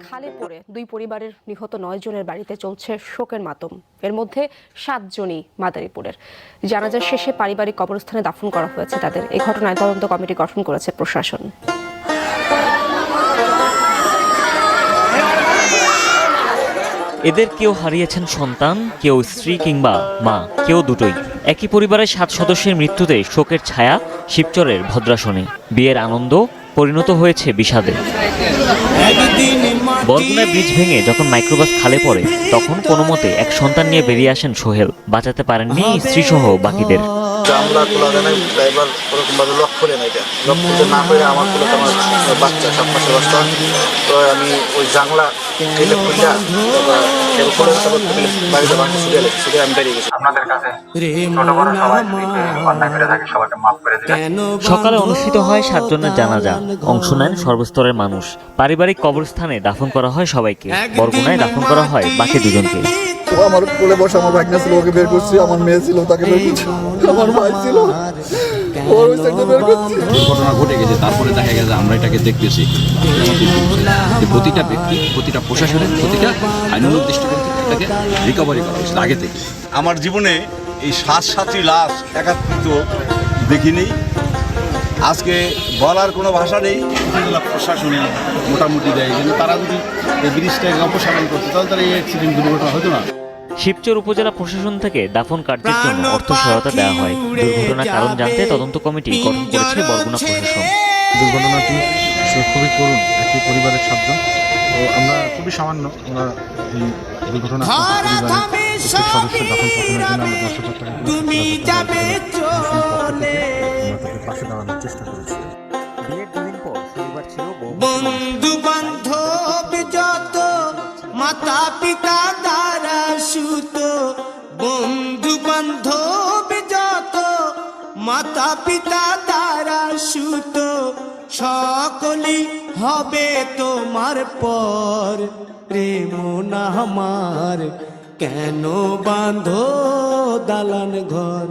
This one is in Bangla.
খালে পড়ে দুই পরিবারের নিহত 9 জনের বাড়িতে চলছে শোকের মাতম। এর মধ্যে 7 জনই মাদারীপুরের। জানাজা শেষে পারিবারিক কবরস্থানে দাফন করা হয়েছে তাদের। এই ঘটনায় তদন্ত কমিটি গঠন করেছে প্রশাসন। এদের কেউ হারিয়েছেন সন্তান, কেউ স্ত্রী কিংবা মা, কেউ দুটোই। একই পরিবারের 7 সদস্যের মৃত্যুতে শোকের ছায়া শিবচরের ভদ্রাসনে। বিয়ের আনন্দ পরিণত হয়েছে বিষাদে। বরগুনায় ব্রিজ ভেঙে যখন মাইক্রোবাস খালে পড়ে, তখন কোনো মতে এক সন্তান নিয়ে বেরিয়ে আসেন সোহেল। বাঁচাতে পারেননি স্ত্রী সহ বাকিদের। জানলা খোলা যায় না, ড্রাইভার ওরকম ভাবে লক খুলে না, এটা লক খুলতে না করে আমার খুলে আমার বাচ্চা 7 মাসের বাচ্চা। তো আমি ওই জানলা খুলে বাড়িতে ছুটে আমি বেরিয়ে গেছি। আপনাদের কাছে সকালে অনুষ্ঠিত হয় 7 জনের জানাজা। অংশ নেন সর্বস্তরের মানুষ। পারিবারিক কবরস্থানে দাফন করা হয় সবাইকে। বরগুনায় দাফন করা হয় বাকি 2 জনকে। আমার কোলে বসে আমার ভাগনা ছিল, ওকে বের করছি। আমার মেয়ে ছিল, তাকে বের করছি। আমার ভাই ছিল, ওর ওই সাইডে বের করছি। ঘটনা ঘটে গেছে, তারপরে দেখা গেছে আমরা এটাকে দেখতেছি। প্রতিটা ব্যক্তি, প্রতিটা প্রশাসনের, প্রতিটা আইনানুগ দৃষ্টিকোণ থেকে এটাকে রিকভারি করা হয়েছে আগে থেকে। আমার জীবনে এই 7 লাশ একাত্রিত দেখিনি। আজকে বলার কোনো ভাষা নেই। জেলা প্রশাসনে মোটামুটি দেয়, কিন্তু তারা যদি এই ব্রিজটাকে অপসারণ করতে, তাহলে তারা এই অ্যাক্সিডেন্ট দুর্ঘটনা হতো না। শিবচর উপজেলা প্রশাসন থেকে দাফন কার্যের জন্য অর্থ সহায়তা দেওয়া হয়। দুর্ঘটনার কারণ জানতে তদন্ত কমিটি গঠন করেছে বরগুনা প্রশাসন। দুর্ঘটনাটি খুবই করুণ, একই পরিবারের 7 জন। তো আমরা খুবই সামান্য আমরা এই দুর্ঘটনা পরিবারের প্রত্যেক সদস্যের দাফন কাফনের জন্য আমরা 10,000 টাকা তাদের পাশে দাঁড়ানোর চেষ্টা করেছি। বিয়ের 2 দিন পর শনিবার ছিল বন্ধু বান্ধব যত মাতা পিতা দ্বারা সুত, বন্ধু বান্ধব যত মাতা পিতা দ্বারা সুত, সকলই হবে তোমার পর। রে মন আমার কেন বাঁধো দালান ঘর।